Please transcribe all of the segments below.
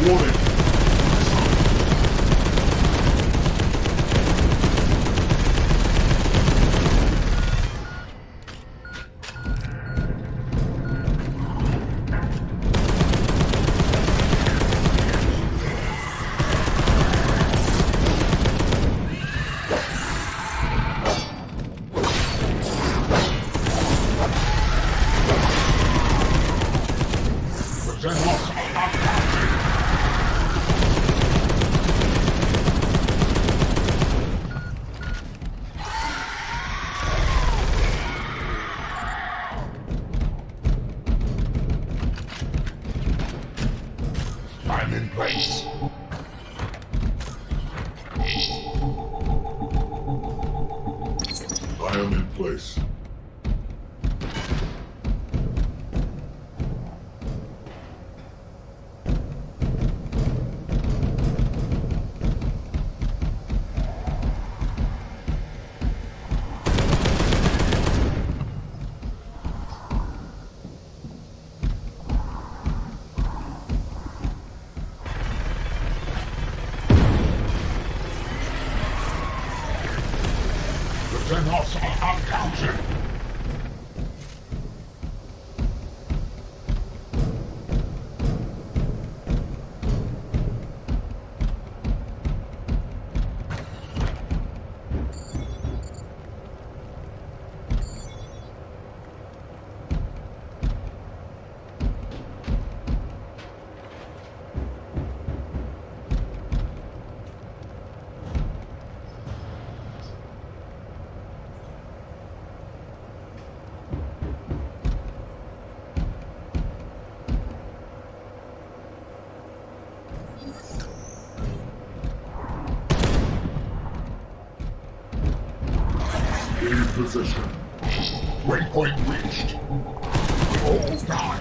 Warning. I'm in place. I am in place. The Xenos are uncounted. In position. Waypoint reached. All die.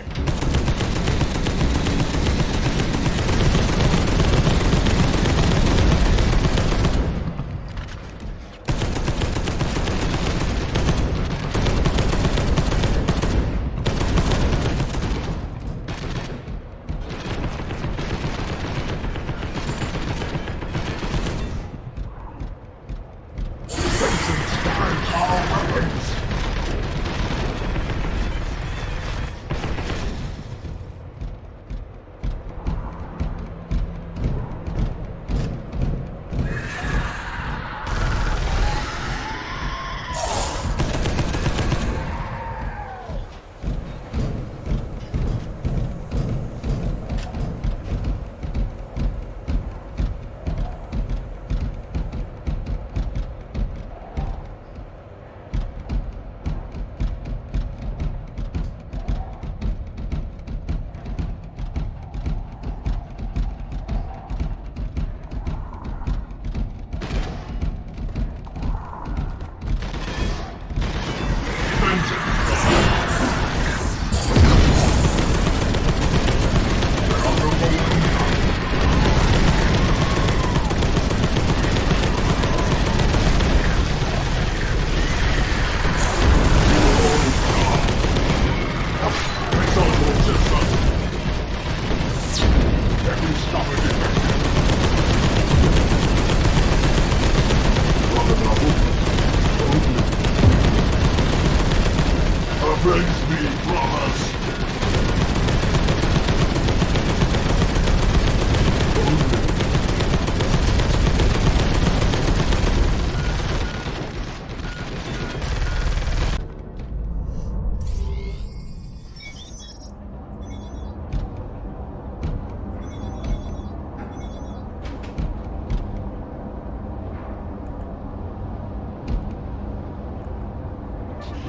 Avenge me, brothers!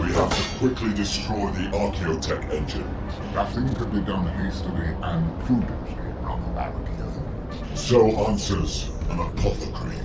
We have to quickly destroy the Archaeotech engine. Nothing can be done hastily and prudently, Brother Barakiel. So answers an apothecary.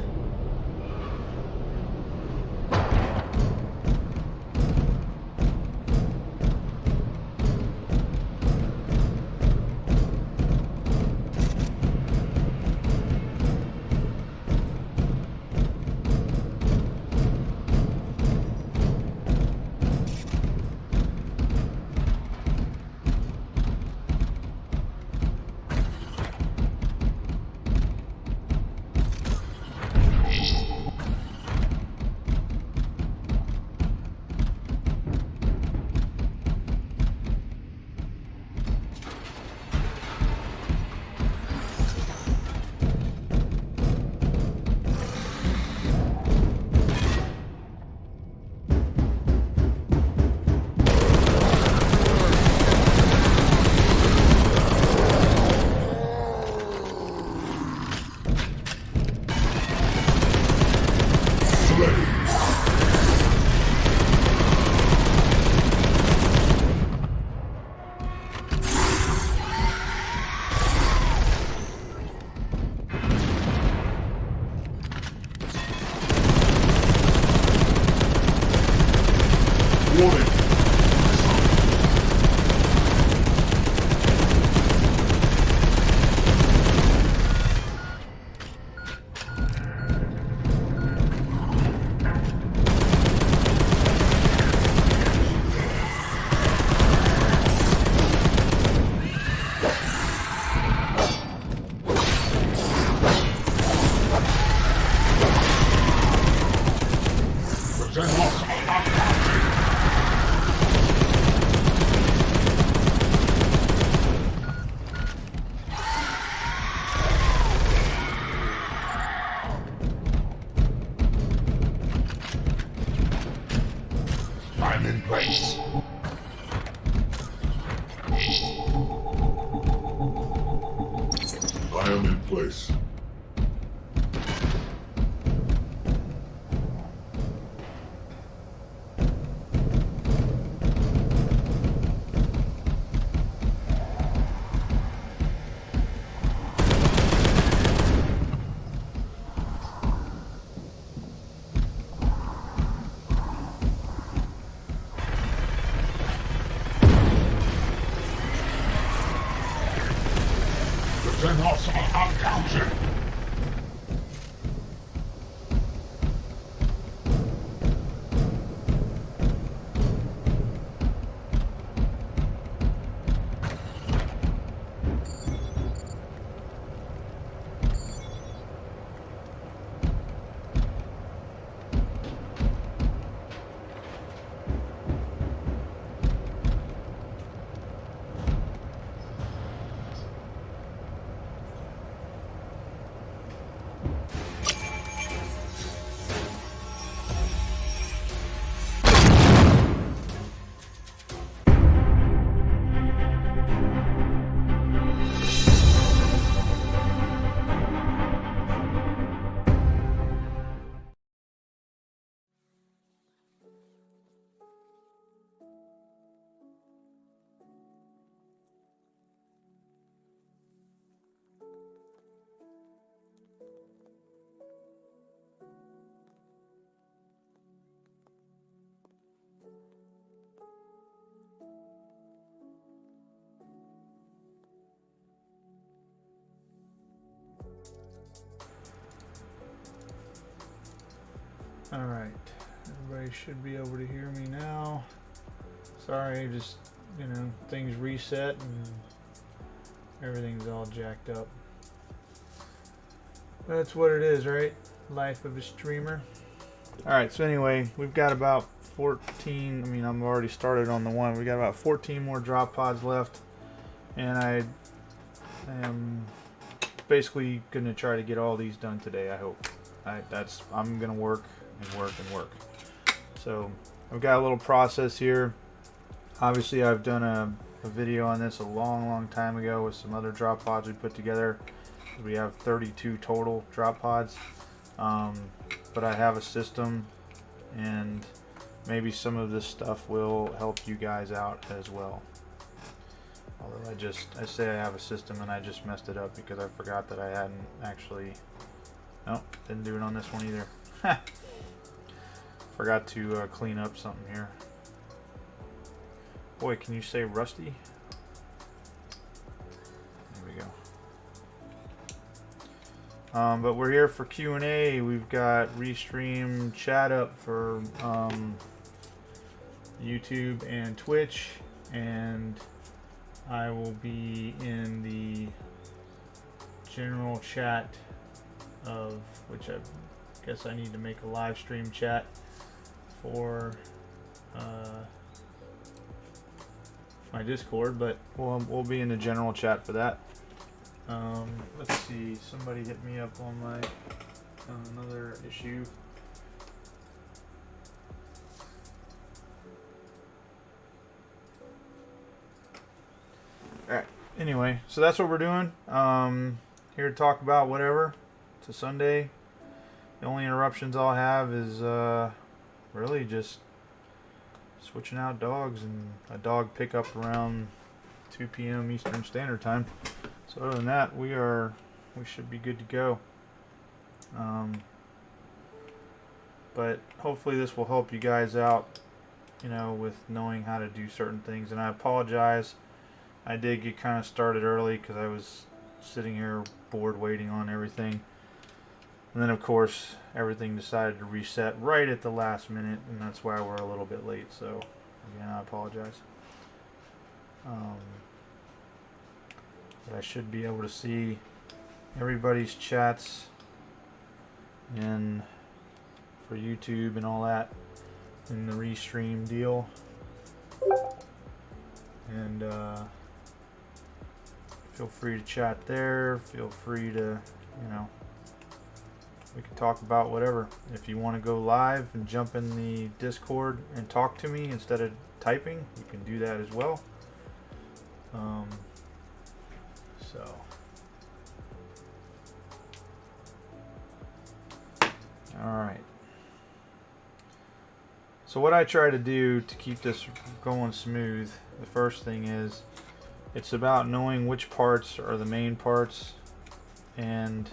I am in place. Then also uncounted. Alright, everybody should be able to hear me now. Sorry, just, things reset and everything's all jacked up. That's what it is, right? Life of a streamer. Alright, so anyway, we've got about 14, I'm already started on the one. We got about 14 more drop pods left. And I am basically going to try to get all these done today, I hope. I'm going to work and work and work. So I've got a little process here. Obviously I've done a video on this a long time ago with some other drop pods we put together. We have 32 total drop pods, but I have a system, and maybe some of this stuff will help you guys out as well. Although I say I have a system and I just messed it up because I forgot that I hadn't actually, nope, didn't do it on this one either. Forgot to clean up something here. Boy, can you say rusty? There we go. But we're here for Q&A. We've got Restream chat up for YouTube and Twitch, and I will be in the general chat of which I guess I need to make a live stream chat for my Discord, but we'll be in the general chat for that. Let's see, somebody hit me up on another issue. Alright, anyway, so that's what we're doing. Here to talk about whatever. It's a Sunday. The only interruptions I'll have is really just switching out dogs and a dog pickup around 2 p.m. Eastern Standard Time. So other than that, we should be good to go. But hopefully this will help you guys out, with knowing how to do certain things. And I apologize, I did get kind of started early because I was sitting here bored waiting on everything. And then of course everything decided to reset right at the last minute, and that's why we're a little bit late. So again, I apologize. But I should be able to see everybody's chats for YouTube and all that in the Restream deal. And feel free to chat there. Feel free to, we can talk about whatever. If you want to go live and jump in the Discord and talk to me instead of typing, you can do that as well. So Alright. So what I try to do to keep this going smooth, the first thing is, it's about knowing which parts are the main parts and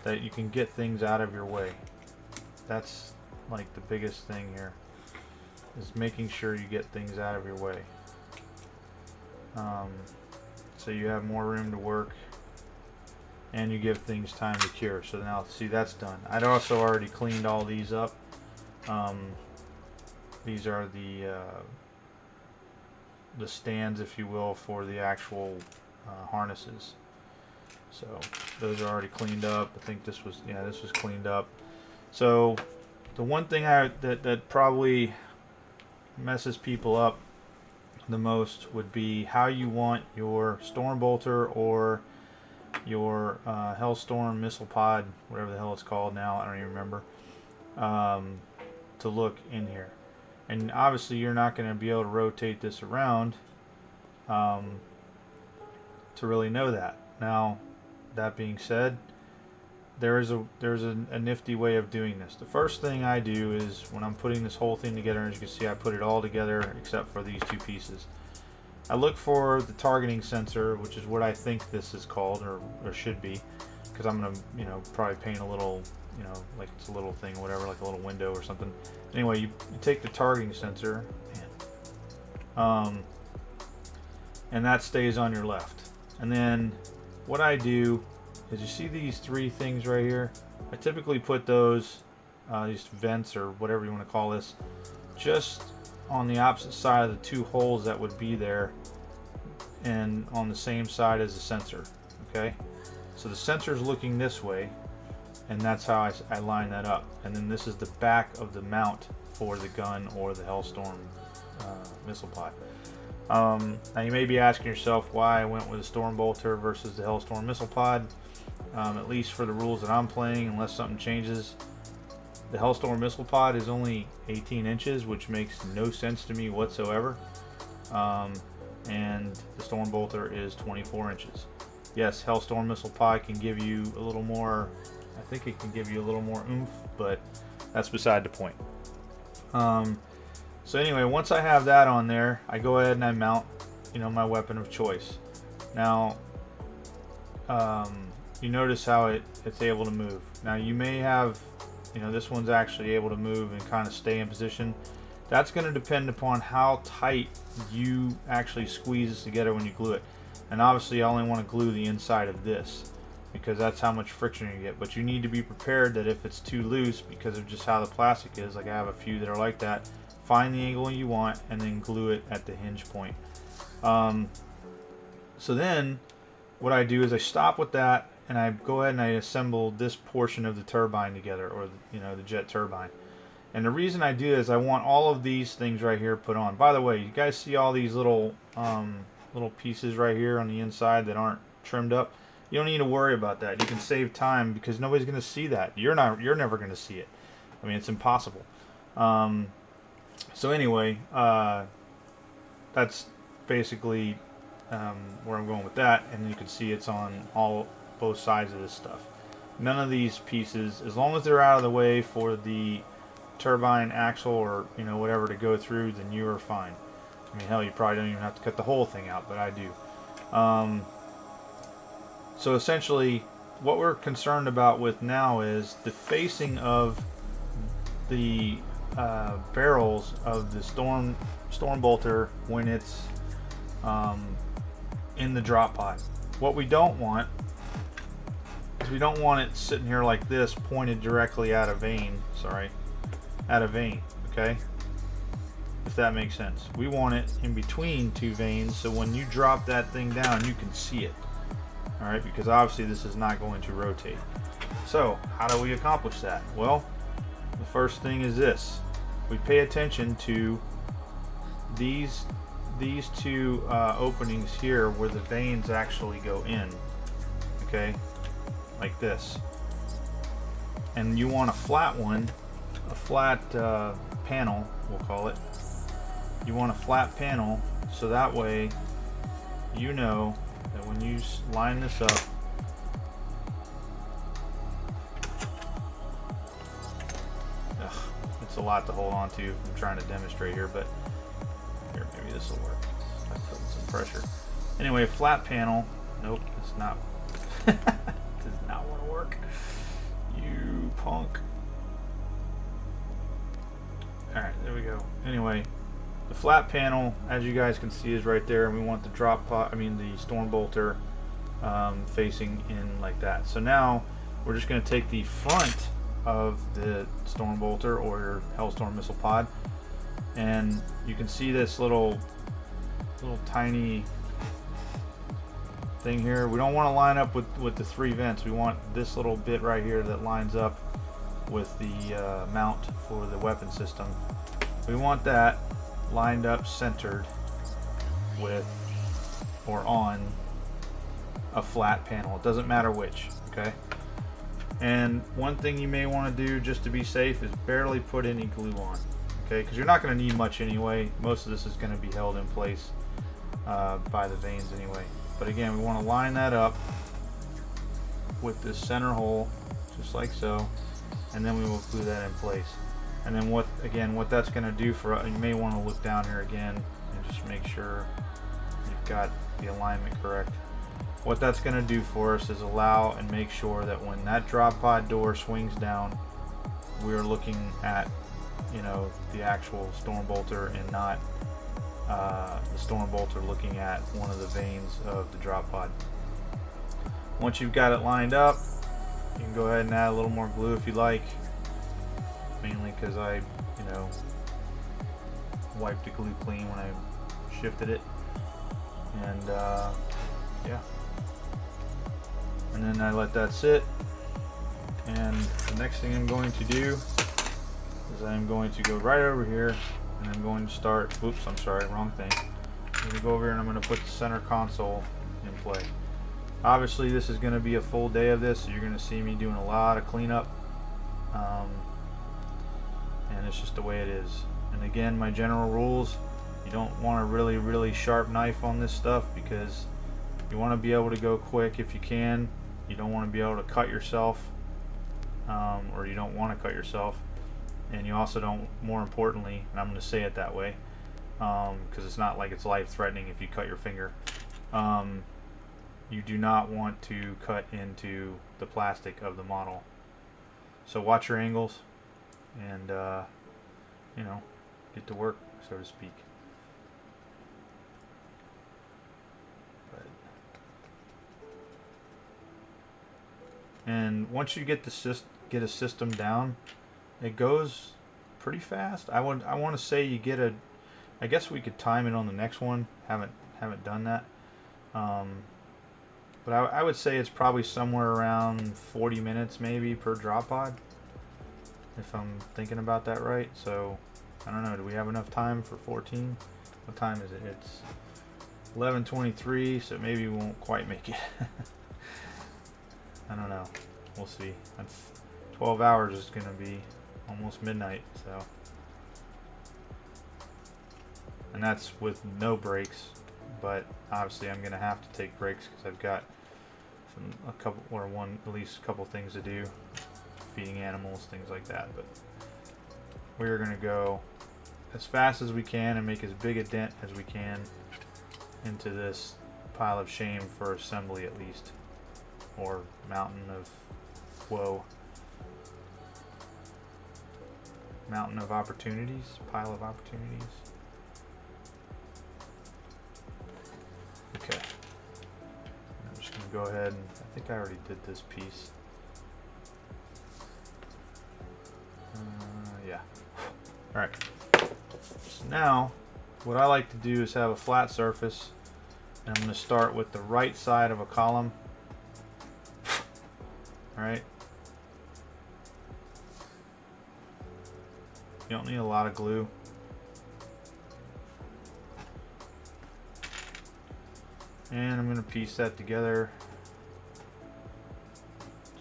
that you can get things out of your way. That's like the biggest thing here, is making sure you get things out of your way. So you have more room to work and you give things time to cure. So now see, that's done. I'd also already cleaned all these up. These are the stands, if you will, for the actual harnesses. So those are already cleaned up. I think this was, yeah, this was cleaned up. So the one thing that probably messes people up the most would be how you want your storm bolter or your Hellstorm missile pod, whatever the hell it's called now, I don't even remember, to look in here. And obviously you're not going to be able to rotate this around to really know that. Now, that being said, there's a nifty way of doing this. The first thing I do is, when I'm putting this whole thing together, as you can see, I put it all together except for these two pieces. I look for the targeting sensor, which is what I think this is called, or should be, because I'm gonna, you know, probably paint a little, you know, like it's a little thing or whatever, like a little window or something. Anyway, you take the targeting sensor, and that stays on your left. And then what I do is, you see these three things right here? I typically put those, these vents or whatever you want to call this, just on the opposite side of the two holes that would be there, and on the same side as the sensor. Okay, so the sensor is looking this way, and that's how I line that up. And then this is the back of the mount for the gun or the Hellstorm missile pod. Now you may be asking yourself why I went with a Storm Bolter versus the Hellstorm missile pod. At least for the rules that I'm playing, unless something changes. The Hellstorm missile pod is only 18 inches, which makes no sense to me whatsoever. And the Storm Bolter is 24 inches. Yes, Hellstorm missile pod can give you a little more, I think it can give you a little more oomph, but that's beside the point. So anyway, once I have that on there, I go ahead and I mount, you know, my weapon of choice. Now, you notice how it's able to move. Now you may have, you know, this one's actually able to move and kind of stay in position. That's going to depend upon how tight you actually squeeze this together when you glue it. And obviously I only want to glue the inside of this, because that's how much friction you get. But you need to be prepared that if it's too loose, because of just how the plastic is, like I have a few that are like that, find the angle you want and then glue it at the hinge point. So then what I do is I stop with that, and I go ahead and I assemble this portion of the turbine together, or you know, the jet turbine. And the reason I do is I want all of these things right here put on. By the way, you guys see all these little little pieces right here on the inside that aren't trimmed up? You don't need to worry about that. You can save time, because nobody's going to see that. You're never going to see it. I mean, it's impossible. So anyway, that's basically where I'm going with that, and you can see it's on both sides of this stuff. None of these pieces, as long as they're out of the way for the turbine axle or, you know, whatever to go through, then you are fine. I mean, hell, you probably don't even have to cut the whole thing out, but I do. So essentially what we're concerned about with now is the facing of the barrels of the Storm Bolter when it's in the drop pod. What we don't want is, we don't want it sitting here like this, pointed directly at a vein. Okay, if that makes sense. We want it in between two veins, so when you drop that thing down, you can see it. All right, because obviously this is not going to rotate. So how do we accomplish that? Well, the first thing is this: we pay attention to these two openings here where the veins actually go in. Okay, like this. And you want a flat one, a flat panel, we'll call it. You want a flat panel, so that way you know that when you line this up, a lot to hold on to if I'm trying to demonstrate here, but here, maybe this will work. I put some pressure. Anyway, flat panel. Nope, it's not. Does not want to work. You punk. Alright, there we go. Anyway, the flat panel, as you guys can see, is right there, and we want the the storm bolter facing in like that. So now we're just going to take the front of the storm bolter or your Hellstorm missile pod, and you can see this little tiny thing here. We don't want to line up with the 3 vents. We want this little bit right here that lines up with the mount for the weapon system. We want that lined up, centered with or on a flat panel. It doesn't matter which, okay? And one thing you may want to do just to be safe is barely put any glue on, okay? Because you're not going to need much anyway. Most of this is going to be held in place by the vanes anyway. But again, we want to line that up with this center hole, just like so, and then we will glue that in place. And then what that's going to do for us, you may want to look down here again and just make sure you've got the alignment correct. What that's going to do for us is allow and make sure that when that drop pod door swings down, we're looking at, you know, the actual storm bolter and not the storm bolter looking at one of the vanes of the drop pod. Once you've got it lined up, you can go ahead and add a little more glue if you like, mainly because I, you know, wiped the glue clean when I shifted it, and yeah, and then I let that sit. And the next thing I'm going to do is I'm going to go right over here and I'm going to start, oops, I'm sorry, wrong thing. I'm going to go over here and I'm going to put the center console in play. Obviously this is going to be a full day of this, so you're going to see me doing a lot of cleanup, and it's just the way it is. And again, my general rules, you don't want a really sharp knife on this stuff because you want to be able to go quick if you can. You don't want to be able to cut yourself, or you don't want to cut yourself, and you also don't, more importantly, and I'm going to say it that way because it's not like it's life-threatening if you cut your finger, you do not want to cut into the plastic of the model. So watch your angles and you know, get to work, so to speak. And once you get get a system down, it goes pretty fast. I want to say you get a, I guess we could time it on the next one. Haven't done that. But I would say it's probably somewhere around 40 minutes maybe per drop pod, if I'm thinking about that right. So I don't know, do we have enough time for 14? What time is it? It's 11:23, so maybe we won't quite make it. I don't know. We'll see. That's 12 hours is going to be almost midnight, so. And that's with no breaks, but obviously I'm going to have to take breaks because I've got at least a couple things to do, feeding animals, things like that. But we're going to go as fast as we can and make as big a dent as we can into this pile of shame for assembly, at least, or mountain of woe, mountain of opportunities, pile of opportunities. Okay, I'm just gonna go ahead and I think I already did this piece. Yeah. All right. So now, what I like to do is have a flat surface, and I'm going to start with the right side of a column. All right. You don't need a lot of glue. And I'm going to piece that together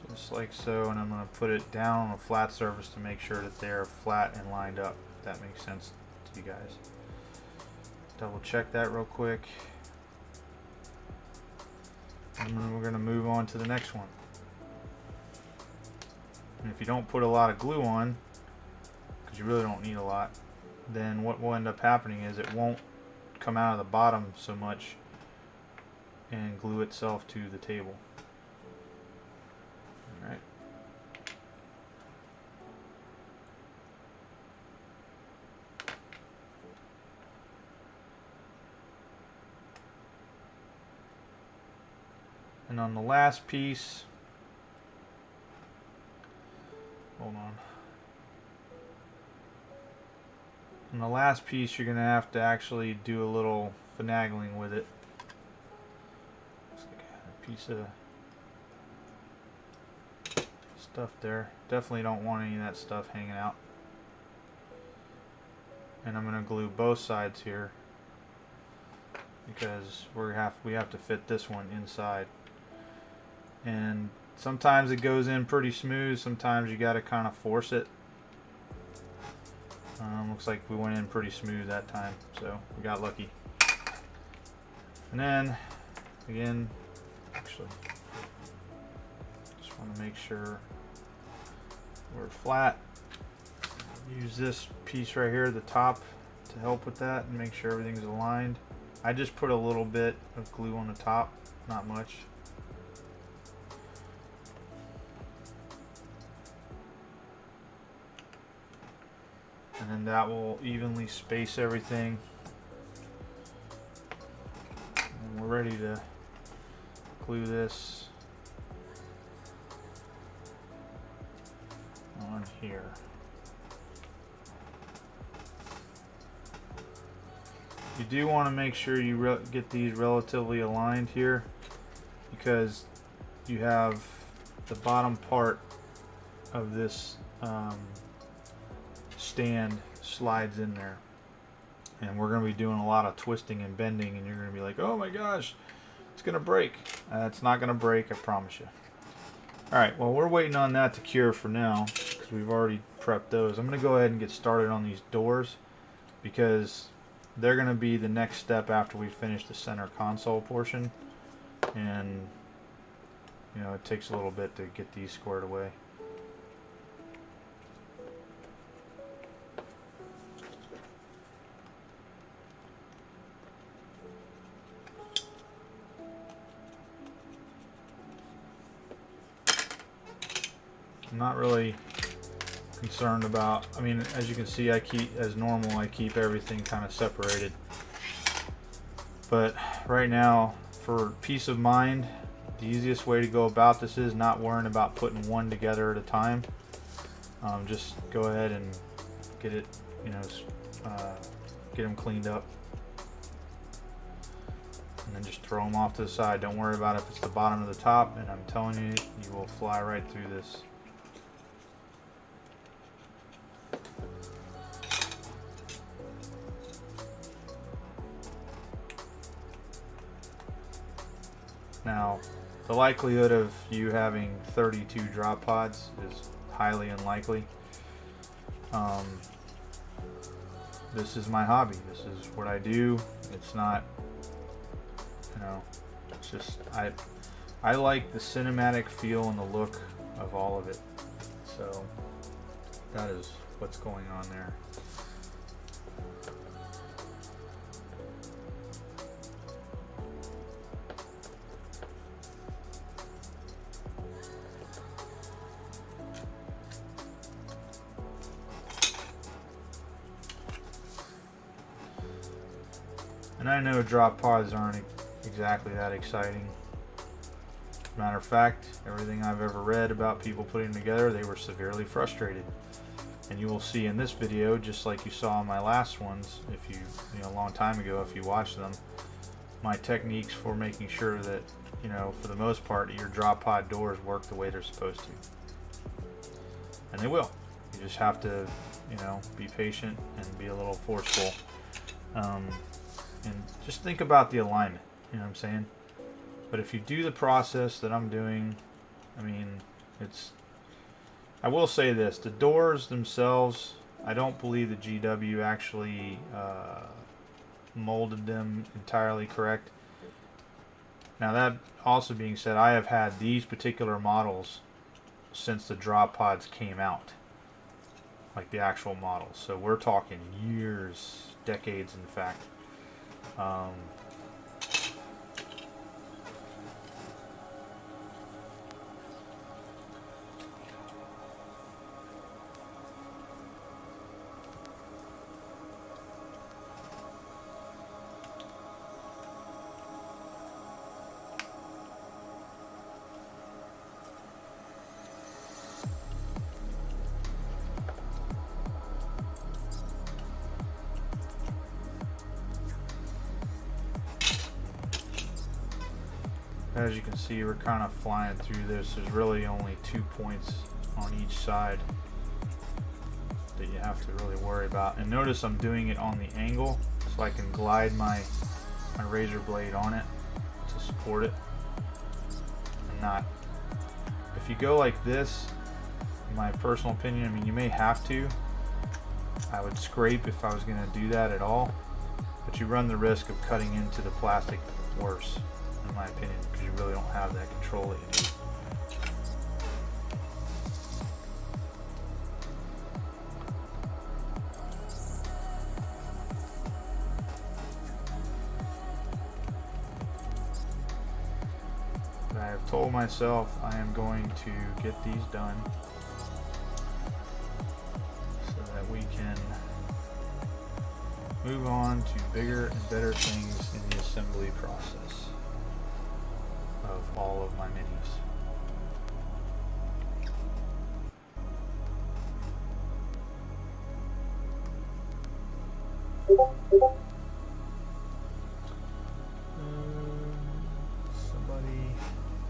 just like so, and I'm going to put it down on a flat surface to make sure that they're flat and lined up, if that makes sense to you guys. Double check that real quick. And then we're going to move on to the next one. And if you don't put a lot of glue on, because because you really don't need a lot, then what will end up happening is it won't come out of the bottom so much and glue itself to the table. Alright. And on the last piece, hold on. On the last piece, you're going to have to actually do a little finagling with it. Looks like I had a piece of stuff there. Definitely don't want any of that stuff hanging out. And I'm going to glue both sides here because we have to fit this one inside. And sometimes it goes in pretty smooth, sometimes you got to kind of force it. Looks like we went in pretty smooth that time, so we got lucky. And then, again, actually, just want to make sure we're flat. Use this piece right here at the top to help with that and make sure everything's aligned. I just put a little bit of glue on the top, not much. And then that will evenly space everything. And we're ready to glue this on here. You do want to make sure you get these relatively aligned here, because you have the bottom part of this stand slides in there, and we're going to be doing a lot of twisting and bending, and you're going to be like, oh my gosh, it's going to break. It's not going to break, I promise you. Alright, well, we're waiting on that to cure for now because we've already prepped those. I'm going to go ahead and get started on these doors because they're going to be the next step after we finish the center console portion, and you know, it takes a little bit to get these squared away. I'm not really concerned about, I mean, as you can see, I keep, as normal, I keep everything kind of separated. But right now, for peace of mind, the easiest way to go about this is not worrying about putting one together at a time. Just go ahead and get it, you know, get them cleaned up. And then just throw them off to the side. Don't worry about if it's the bottom or the top, and I'm telling you, you will fly right through this. Now, the likelihood of you having 32 drop pods is highly unlikely. This is my hobby. This is what I do. It's not, you know, it's just, I like the cinematic feel and the look of all of it. So that is what's going on there. And I know drop pods aren't exactly that exciting. Matter of fact, everything I've ever read about people putting them together, they were severely frustrated. And you will see in this video, just like you saw in my last ones, if you know, a long time ago, if you watched them, my techniques for making sure that, you know, for the most part, your drop pod doors work the way they're supposed to. And they will. You just have to, you know, be patient and be a little forceful. And just think about the alignment, you know what I'm saying? But if you do the process that I'm doing, I mean, it's, I will say this, the doors themselves, I don't believe the GW actually molded them entirely correct. Now that also being said, I have had these particular models since the drop pods came out. like the actual models. So we're talking years, decades, in fact. As you can see, we're kind of flying through this. There's really only 2 points on each side that you have to really worry about. And notice I'm doing it on the angle so I can glide my razor blade on it to support it. And not, if you go like this, in my personal opinion, I mean, you may have to. I would scrape if I was going to do that at all, but you run the risk of cutting into the plastic worse, in my opinion, because you really don't have that control that you need. But I have told myself I am going to get these done so that we can move on to bigger and better things in the assembly process of all of my minis.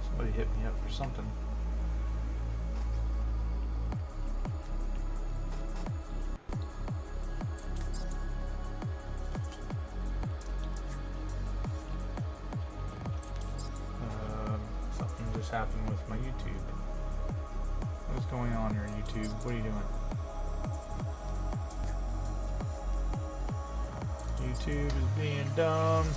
Somebody hit me up for something. Something just happened with my YouTube. What's going on here, YouTube? What are you doing? YouTube is being dumb.